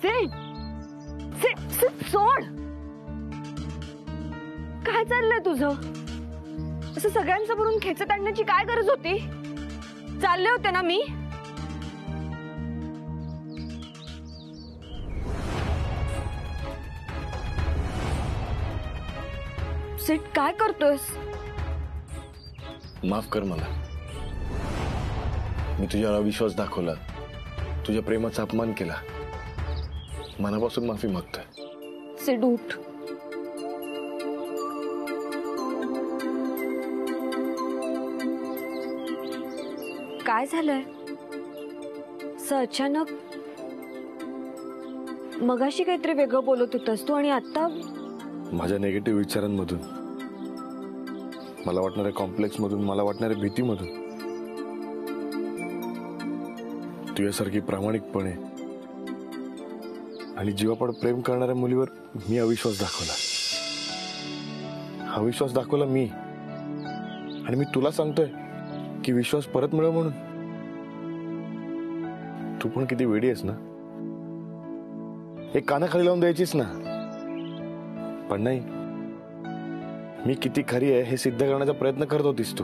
सिड सिड सिड सोड. काय चाललंय तुझं? असं सगळ्यांसमोरून खेचत आणण्याची काय गरज होती? चालले होते ना मी. सिड काय करतोयस? माफ कर मला. मी तुझ्यावर अविश्वास दाखवला, तुझ्या प्रेमाचा अपमान केला. मनापासून माफी मागतोय. सिड उठ. काय झालंय? अचानक मगाशी काहीतरी वेगळं बोलत होतास तू आणि आता माझ्या निगेटिव्ह विचारांमधून, मला वाटणाऱ्या कॉम्प्लेक्स मधून, मला वाटणाऱ्या भीतीमधून तुझ्यासारखी प्रामाणिकपणे आणि जीवापाड प्रेम करणाऱ्या मुलीवर मी अविश्वास दाखवला. अविश्वास दाखवला मी. आणि मी तुला सांगतोय की विश्वास परत मिळव म्हणून. तू पण किती वेडी आहेस ना. एक कानाखाली लावून द्यायचीस ना. पण नाही, मी किती खरी आहे हे सिद्ध करण्याचा प्रयत्न करत होतीस तू.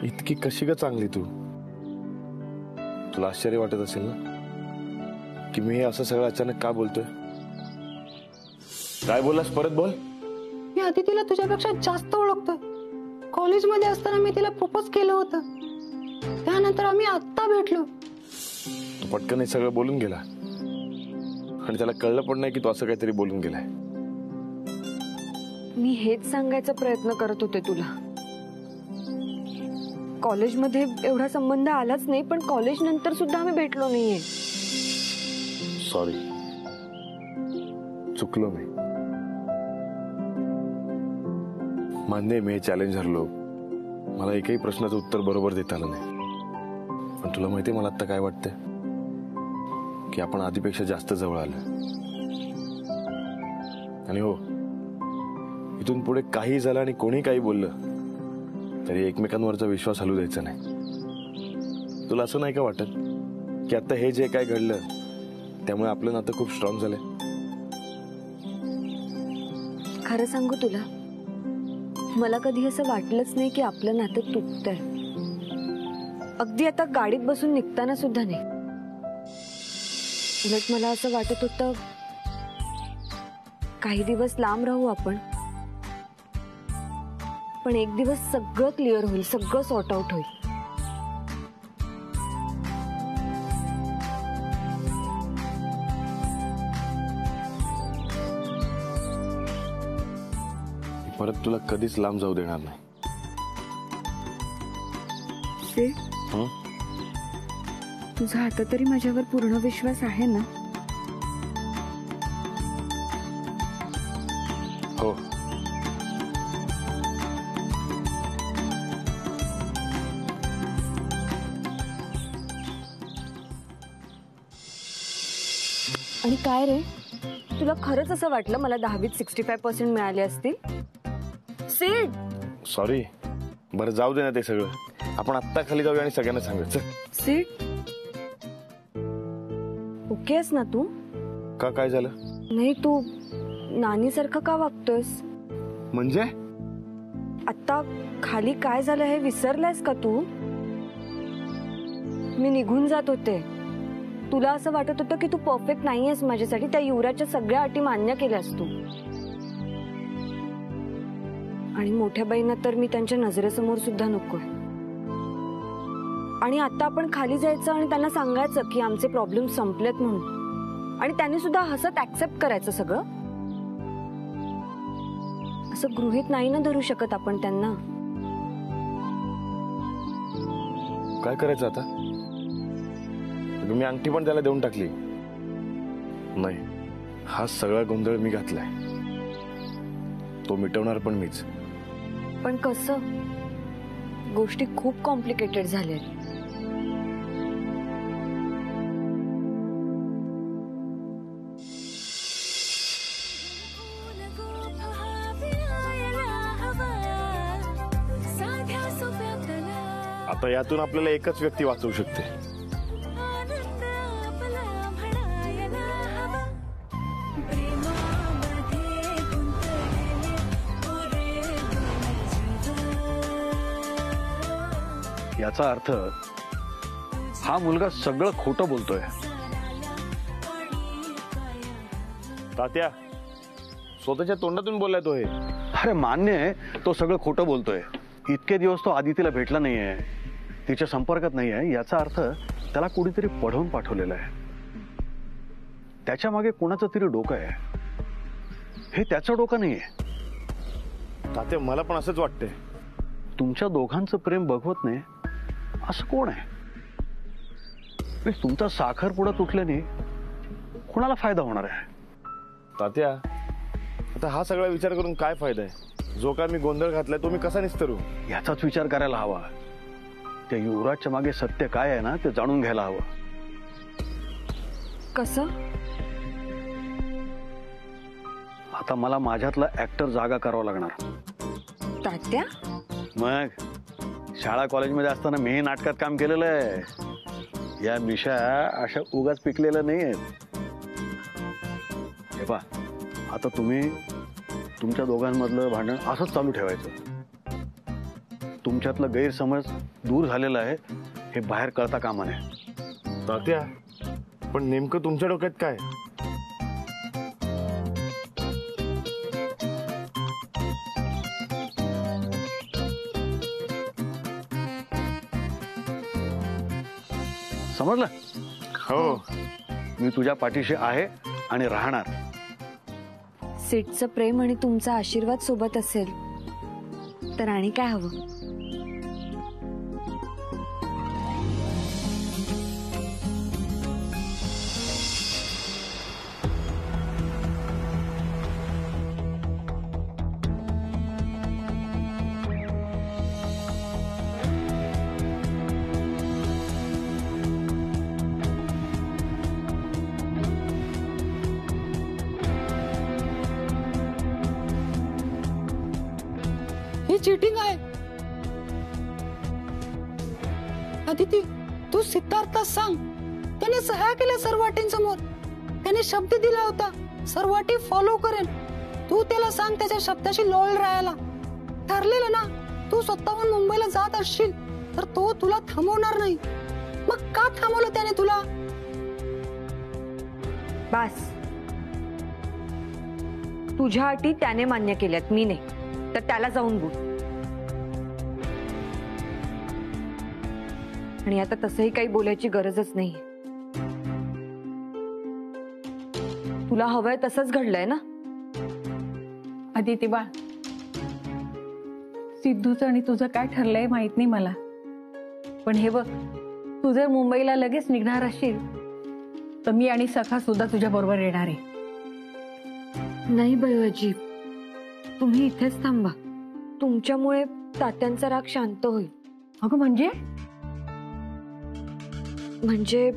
इतकी कशी ग चांगली तू. तुला आश्चर्य वाटत असेल ना की मी हे असं सगळं अचानक का बोलतोय. काय बोललास? परत बोल. मी आधी तिला तुझ्यापेक्षा जास्त ओळखतोय. कॉलेजमध्ये असताना मी तिला प्रपोज केलं होतं. त्यानंतर आम्ही आत्ता भेटलो. तू पटकन हे सगळं बोलून गेला आणि त्याला कळलं पण नाही की तू असं काहीतरी बोलून गेलाय. मी हेच सांगायचा प्रयत्न करत होते तुला. कॉलेजमध्ये एवढा संबंध आलाच नाही, पण कॉलेज नंतर सुद्धा आम्ही भेटलो नाहीये. सॉरी, चुकलो मी. मान्य मी हे चॅलेंज हरलो. मला एकही प्रश्नाचं उत्तर बरोबर देता आलं नाही. पण तुला माहिती मला आता काय वाटतंय की आपण आधीपेक्षा जास्त जवळ आलो. आणि हो, इथून पुढे काही झालं आणि कोणी काही बोललं तरी एकमेकांवरचा विश्वास हलू द्यायचा नाही. तुला असं नाही का वाटत की आता हे जे काय घडलं त्यामुळे आपलं नातं खूप स्ट्रॉंग झालंय? खरं सांगू तुला, मला कधी असं वाटलंच नाही की आपलं नातं तुटतंय. अगदी आता गाडीत बसून निघताना सुद्धा नाही. उलट मला असं वाटत होतं काही दिवस लांब राहू आपण, पण एक दिवस सगळं क्लिअर होईल, सगळं सॉर्ट आउट होईल. परत तुला कधीच लांब जाऊ देणार नाही. तुझा आता तरी माझ्यावर पूर्ण विश्वास आहे ना? हो. आणि काय रे, तुला खरंच असं वाटलं मला 10वीत 65% मिळाले असतील? सिड, सॉरी. बरं जाऊ दे ना ते सगळं. आपण आत्ता खाली जाऊया आणि सगळ्यांना सांगायचं. सिड, ओके आहेस ना तू? का, काय झालं? नाही, तू नानीसारखं का वागतोयस? म्हणजे आता खाली काय झालं हे विसरलायस का तू? मी निघून जात होते. तुला असं वाटत होतं की तू परफेक्ट नाहीयेस माझ्यासाठी. त्या युवराजच्या सगळ्या अटी मान्य केल्यास तू. आणि मोठ्या बाईंना तर मी त्यांच्या नजरेसमोर सुद्धा नकोय. आणि आता आपण खाली जायचं आणि त्यांना सांगायचं की आमचे प्रॉब्लेम संपलेत म्हणून. आणि त्यांनी सुद्धा हसत ऍक्सेप्ट करायचं सगळं. असं गृहीत नाही ना धरू शकत आपण त्यांना. काय करायचं आता? मी अंगठी पण त्याला देऊन टाकली. नाही, हा सगळा गोंधळ मी घातलाय. तो मिटवणार पण मीच. पण कसं? गोष्टी खूप कॉम्प्लिकेटेड झाल्या. आता यातून आपल्याला एकच व्यक्ती वाचवू शकते. याचा अर्थ हा मुलगा सगळं खोटं बोलतोय. तात्या, स्वतःच्या तोंडातून बोललाय तो हे. अरे मान्य आहे, तो सगळं खोटं बोलतोय. इतके दिवस तो आदितीला भेटला नाहीये, तिच्या संपर्कात नाहीये, याचा अर्थ त्याला कोणीतरी पढवून पाठवलेलं आहे. त्याच्या मागे कोणाचं तरी डोकं आहे. हे त्याचं डोकं नाहीये. तात्या, मला पण असंच वाटतंय. तुमच्या दोघांचं प्रेम बघवत नाही असं कोण आहे? तुमचा साखरपुडा तुटल्याने कोणाला फायदा होणार आहे? तात्या, आता हा सगळा विचार करून काय फायदा आहे? जो काय मी गोंधळ घातलाय तो मी कसा निस्तरू? याचाच विचार करायला हवा. त्या युवराजच्या मागे सत्य काय आहे ना ते जाणून घ्यायला हवं. कसं? आता मला माझ्यातला ऍक्टर जागा करावा लागणार. तात्या, मग शाळा कॉलेजमध्ये असताना मी नाटकात काम केलेलं आहे. या मिशा अशा उगाच पिकलेल्या नाहीयेत. हे पहा, आता तुम्ही तुमच्या दोघांमधलं भांडण असंच चालू ठेवायचं. तुमच्यातलं गैरसमज दूर झालेलं आहे हे बाहेर कळता कामा नये. तात्या, पण नेमकं तुमच्या डोक्यात काय? समजलं? हो, मी तुझ्या पाठीशी आहे आणि राहणार. सिडचं प्रेम आणि तुमचा आशीर्वाद सोबत असेल तर आणि काय हवं? ही चीटिंग आहे. अदिती, तू सिद्धार्थला सांग. त्याने सह्या केल्या सर्व अटींसमोर. त्याने शब्द दिला होता सर्व अटी फॉलो करेन. तू त्याला सांग त्याच्या शब्दाशी लॉयल राहायला. ठरलेलं ना, तू स्वतःहून मुंबईला जात असशील तर तो तुला थांबवणार नाही. मग का थांबवलं त्याने तुला? बस, तुझ्या अटी त्याने मान्य केल्यात, मी नाही. तर त्याला जाऊन बोल. आणि आता तसंही काही बोलायची गरजच नाही. तुला हवंय तसंच घडलंय ना? अदिती बाळ, सिद्धूचं आणि तुझं काय ठरलंय माहित नाही मला, पण हे बघ, तू जर मुंबईला लगेच निघणार असशील तर मी आणि सखा सुद्धा तुझ्या बरोबर येणार आहे. नाही बयोजी, तुम्ही इथेच थांबा. तुमच्यामुळे तात्यांचा राग शांत होईल. अगं म्हणजे? म्हणजे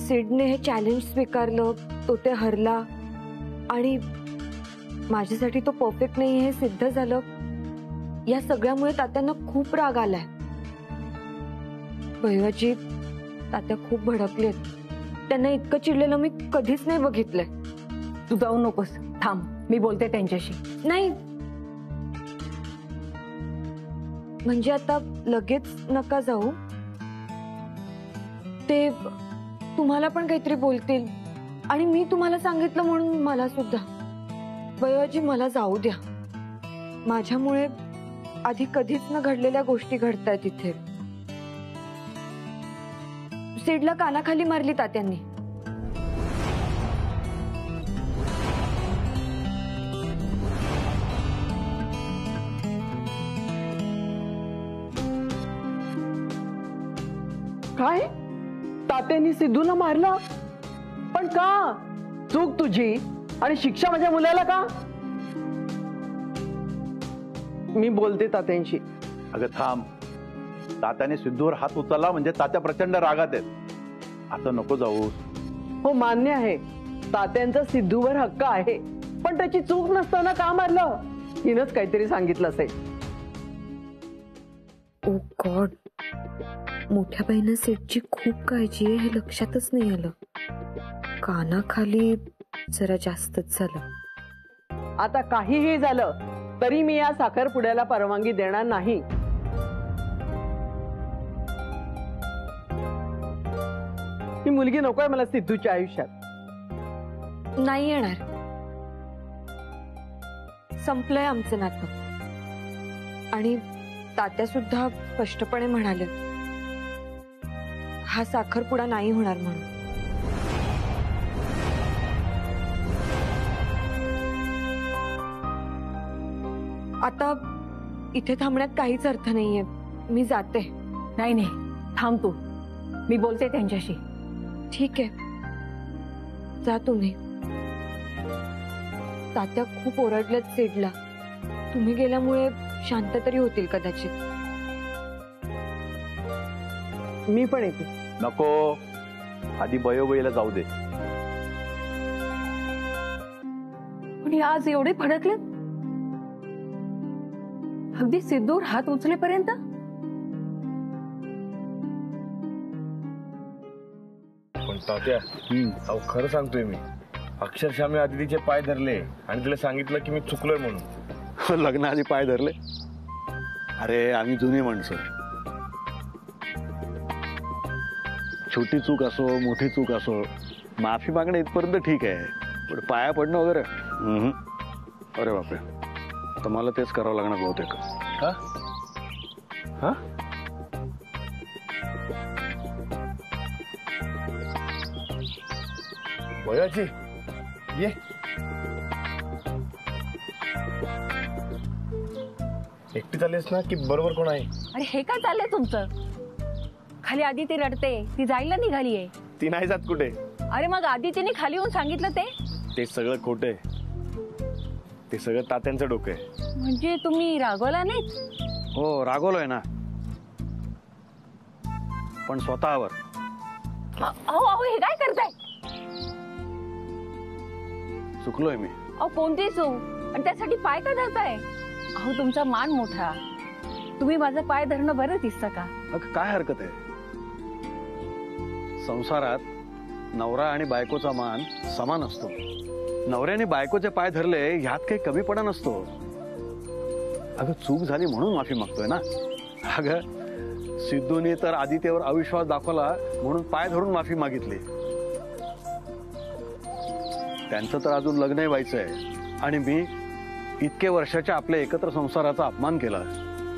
सिडने हे चॅलेंज स्वीकारलं, तो ते हरला आणि माझ्यासाठी तो परफेक्ट नाही हे सिद्ध झालं. या सगळ्यामुळे तात्यांना खूप राग आलाय. बयोजी, तात्या खूप भडकलेत. त्यांना इतकं चिडलेलं मी कधीच नाही बघितलंय. तू जाऊ नकोस, थांब, मी बोलते त्यांच्याशी. नाही म्हणजे आता लगेच नका जाऊ. ते तुम्हाला पण काहीतरी बोलतील आणि मी तुम्हाला सांगितलं म्हणून मला सुद्धा. बयोजी, मला जाऊ द्या. माझ्यामुळे आधी कधीच न घडलेल्या गोष्टी घडतायत इथे. सिडला कानाखाली मारली तात्यांनी. काय? तात्यांनी सिद्धूला मारलं? पण का? चूक तुझी आणि शिक्षा माझ्या मुलाला का? मी बोलते तात्यांशी. अगं थांब. तात्याने सिद्धूवर हात उचलला म्हणजे तात्या प्रचंड रागात आहेत. आता नको जाऊ. हो, मान्य आहे, तात्यांचा सिद्धूवर हक्क आहे, पण त्याची चूक नसताना का मारलं? हिनच काहीतरी सांगितलं असेल. ओ गॉड, मोठ्या बहिणी सिडची खूप काळजी आहे हे लक्षातच नाही आलं. कानाखाली जरा जास्तच झालं. आता काहीही झालं तरी मी या साखरपुड्याला परवानगी देणार नाही. ही मुलगी नकोय मला सिद्धूच्या आयुष्यात. नाही येणार. संपलंय आमचं नातं. आणि तात्या सुद्धा स्पष्टपणे म्हणाले हा साखरपुडा नाही होणार म्हणून. आता इथे थांबण्यात काहीच अर्थ नाहीये. मी जाते. नाही नाही, थांब तू, मी बोलते त्यांच्याशी. ठीक आहे, जा तुम्ही. तात्या खूप ओरडलेत सेडला. तुम्ही गेल्यामुळे शांत तरी होतील कदाचित. मी पण येते. नको, आधी बयोबईला जाऊ दे. पण आज एवढे भडकलेत, अगदी सिद्धूर हात उचलेपर्यंत. पण तात्या, अहो खरं सांगतोय मी, अक्षरशः मी आदितीचे पाय धरले आणि तिला सांगितलं की मी चुकलोय म्हणून. लग्नाआधी पाय धरले? अरे आम्ही जुनी माणसं. छोटी चूक असो मोठी चूक असो, माफी मागणं इथपर्यंत ठीक आहे, पण पाया पडणं वगैरे अरे बापरे, तर मला तेच करावं लागणार बहुतेक. हा हा भयाची ये. एकटी चाललीस ना की बरोबर कोण आहे? अरे हे काय चाललंय तुमचं? खाली आदिती रडते, ती जायला निघालीये. ती नाही जात कुठे. अरे मग आदितीने खाली येऊन सांगितलं ते सगळं खोटं आहे. ते सगळं तात्यांचं डोकं आहे. म्हणजे तुम्ही रागवला नाहीत? हो रागवलोय ना, पण स्वतःवर. अहो अहो हे काय करताय? चुकलोय मी. अहो कोणती चूक? आणि त्यासाठी पाय का धरताय? अहो तुमचा मान मोठा, तुम्ही माझा पाय धरणं बरं दिसतं का? अगं काय हरकत आहे? संसारात नवरा आणि बायकोचा मान समान असतो. नवऱ्याने बायकोचे पाय धरले ह्यात काही कमीपणा नसतो. अगं चूक झाली म्हणून माफी मागतोय ना. अगं सिद्धूने तर आदित्यवर अविश्वास दाखवला म्हणून पाय धरून माफी मागितली. त्यांचं तर अजून लग्नही व्हायचंय आणि मी इतके वर्षाच्या आपल्या एकत्र संसाराचा अपमान केला,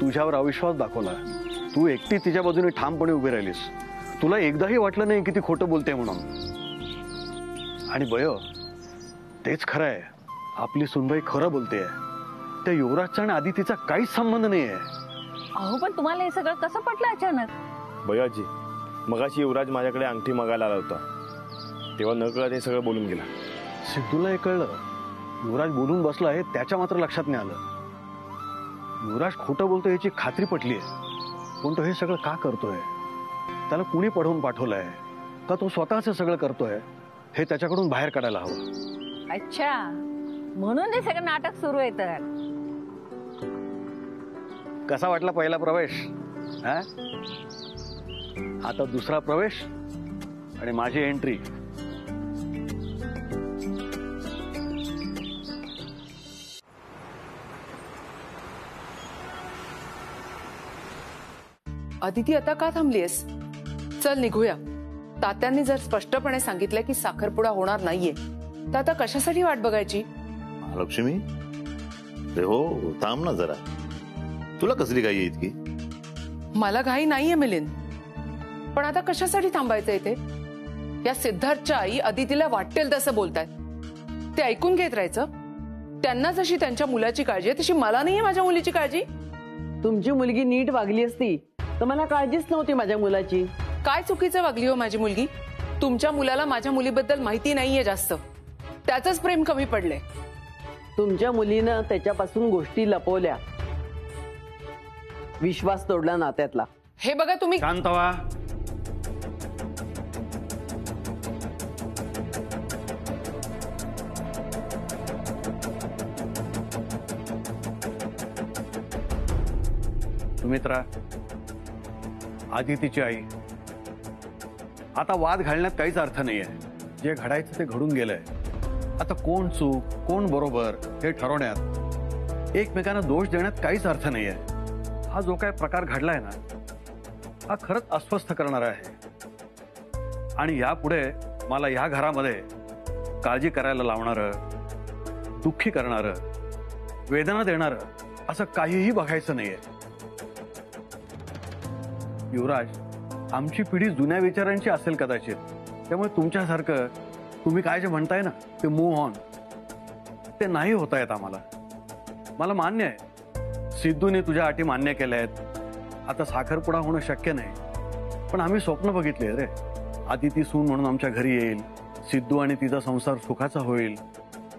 तुझ्यावर अविश्वास दाखवला. तू एकटी तिच्या बाजूने ठामपणे उभी राहिलीस. तुला एकदाही वाटलं नाही की ती खोटं बोलते म्हणून. आणि बयो, तेच खरं आहे, आपली सुनबाई खरं बोलते. त्या युवराजचा आणि आदितीचा काहीच संबंध नाहीये. अहो पण तुम्हाला हे सगळं कसं पटलं अचानक? भयाजी, मगाशी युवराज माझ्याकडे अंगठी मागायला आला होता, तेव्हा नकळत हे सगळं बोलून गेला. सिद्धूला हे कळलं, युवराज बोलून बसला आहे त्याच्या मात्र लक्षात नाही आलं. युवराज खोटं बोलतो याची खात्री पटलीये, पण तो हे सगळं का करतोय? त्याला कुणी पढवून पाठवलंय का तो स्वतःच सगळं करतोय हे त्याच्याकडून बाहेर काढायला हवं. अच्छा, म्हणून हे सगळं नाटक सुरू आहे. तर कसा वाटला पहिला प्रवेश? आता दुसरा प्रवेश आणि माझी एंट्री. अदिती आता का थांबलीयस? चल निघूया. तात्यांनी जर स्पष्टपणे सांगितलं की साखरपुडा होणार नाहीये, तर आता कशासाठी वाट बघायची? लक्ष्मी, रे हो थांब ना जरा. तुला कसली घाई आहे इतकी? मला घाई नाहीये मिलिंद, पण आता कशासाठी थांबायचं इथे? या सिद्धार्थच्या आई अदितीला वाटेल तसं बोलतायत, ते ऐकून घेत राहायचं. त्यांना जशी त्यांच्या मुलाची काळजी आहे तशी मला नाहीये माझ्या मुलीची काळजी. तुमची मुलगी नीट वागली असती तर मला काळजीच नव्हती माझ्या मुलाची. काय चुकीचं वागली हो माझी मुलगी? तुमच्या मुलाला माझ्या मुलीबद्दल माहिती नाहीये जास्त, त्याचंच प्रेम कमी पडलंय. तुमच्या मुलीनं त्याच्यापासून गोष्टी लपवल्या, विश्वास तोडला नात्यातला. हे बघा तुम्ही. शांत व्हा. सुमित्रा, आदितीची आई, आता वाद घालण्यात काहीच अर्थ नाहीये. जे घडायचं ते घडून गेलंय. आता कोण चूक कोण बरोबर हे ठरवण्यात, एकमेकांना दोष देण्यात काहीच अर्थ नाहीये. हा जो काय प्रकार घडलाय ना, हा खरंच अस्वस्थ करणारा आहे. आणि यापुढे मला या घरामध्ये काळजी करायला लावणारं, दुःखी करणारं, वेदना देणारं असं काहीही बघायचं नाहीये. युवराज, आमची पिढी जुन्या विचारांची असेल कदाचित, त्यामुळे तुमच्यासारखं तुम्ही काय जे म्हणताय ना ते मूव्ह ऑन, ते नाही होता येत आम्हाला. मला मान्य आहे सिद्धूने तुझ्या अटी मान्य केल्या आहेत, आता साखरपुडा होणं शक्य नाही, पण आम्ही स्वप्न बघितले रे. आदिती सून म्हणून आमच्या घरी येईल, सिद्धू आणि तिचा संसार सुखाचा होईल.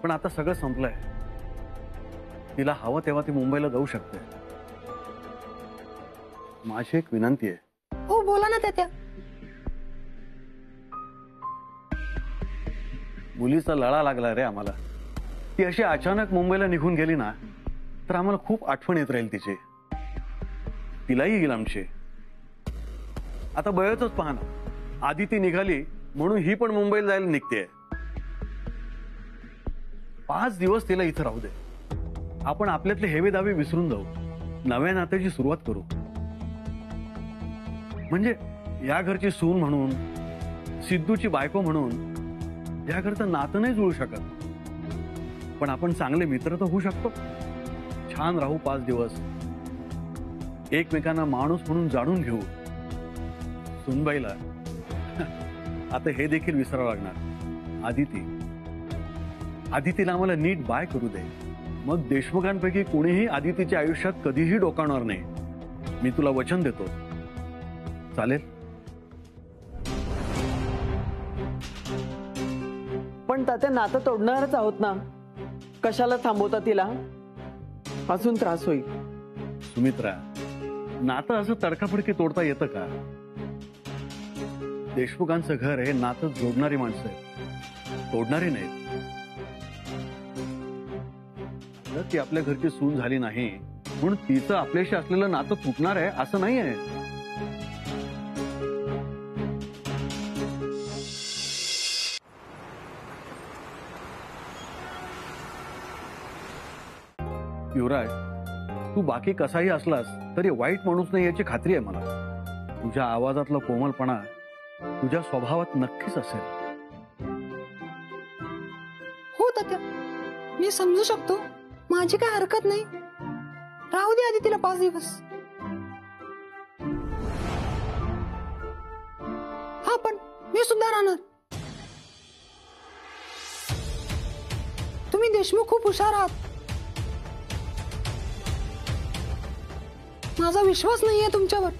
पण आता सगळं संपलंय. तिला हवं तेव्हा ती मुंबईला जाऊ शकते. माझी एक विनंती आहे. हो बोला ना तात्या. मुलीचा लळा लागला रे आम्हाला. ती अशी अचानक मुंबईला निघून गेली ना तर आम्हाला खूप आठवण येत राहील तिची. तिलाही येईल आमची. आता बयचच पहा ना, आदिती निघाली म्हणून ही पण मुंबईला जायला निघते. 5 दिवस तिला इथं राहू दे. आपण आपल्यातले हेवे दावे विसरून जाऊ, नव्या नात्याची सुरुवात करू. म्हणजे या घरची सून म्हणून, सिद्धूची बायको म्हणून या घरचं नातं नाही जुळू शकत, पण आपण चांगले मित्र तर होऊ शकतो. छान राहू 5 दिवस, एकमेकांना माणूस म्हणून जाणून घेऊ. सुनबाईला आता हे देखील विसरावं लागणार. आदितीला आम्हाला नीट बाय करू दे, मग देशमुखांपैकी कोणीही आदितीच्या आयुष्यात कधीही डोकावणार नाही. मी तुला वचन देतो. चालेल? पण तात्या नातं तोडणारच आहोत ना, कशाला थांबवता तिला? अजून त्रास होईल. सुमित्रा, नातं असं तडकाफडकी तोडता येतं का? देशमुखांचं घर हे नातं जोडणारी माणसं आहेत, तोडणारी नाहीत. जर ती आपल्या घरची सून झाली नाही म्हणून तिचं आपल्याशी असलेलं नातं तुटणार आहे असं नाही आहे. युवराज, तू बाकी कसाही असलास तरी वाईट माणूस नाही याची खात्री आहे मला. तुझ्या आवाजातला कोमलपणा तुझ्या स्वभावात नक्कीच असेल. हो तात्या, मी समजू शकतो. माझी काय हरकत नाही. राहू दे आधी तिला 5 दिवस. हा, पण मी सुद्धा राहणार. तुम्ही देशमुख खूप हुशार आहात. माझा विश्वास नाहीये तुमच्यावर.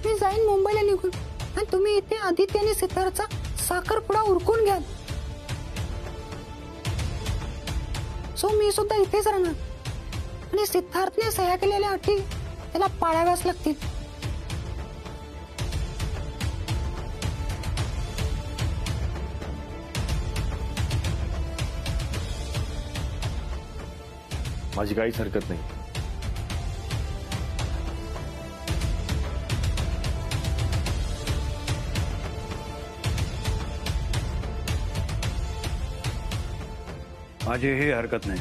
मी जाईन मुंबईला निघून आणि तुम्ही इथे आदित्य आणि सितारचा साखरपुडा उरकून घ्या. सो मी सुद्धा इथेच राहणार आणि सिद्धार्थने सह्या केलेल्या अटी त्याला पाळाव्याच लागतील. माझी काहीच हरकत नाही. माझी हे हरकत नाही.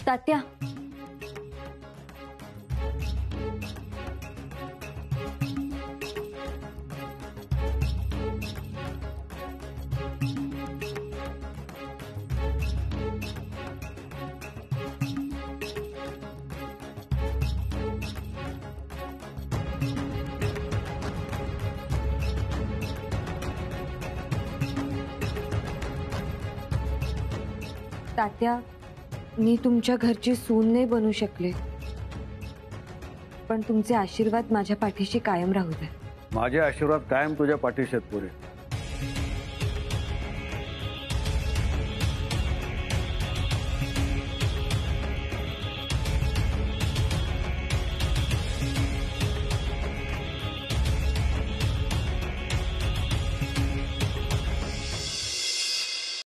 तात्या, तात्या, मी तुमच्या घरची सून नाही बनू शकले, पण तुमचे आशीर्वाद माझ्या पाठीशी कायम राहू द्या. माझे आशीर्वाद कायम तुझ्या पाठीशी आहेत पुरे.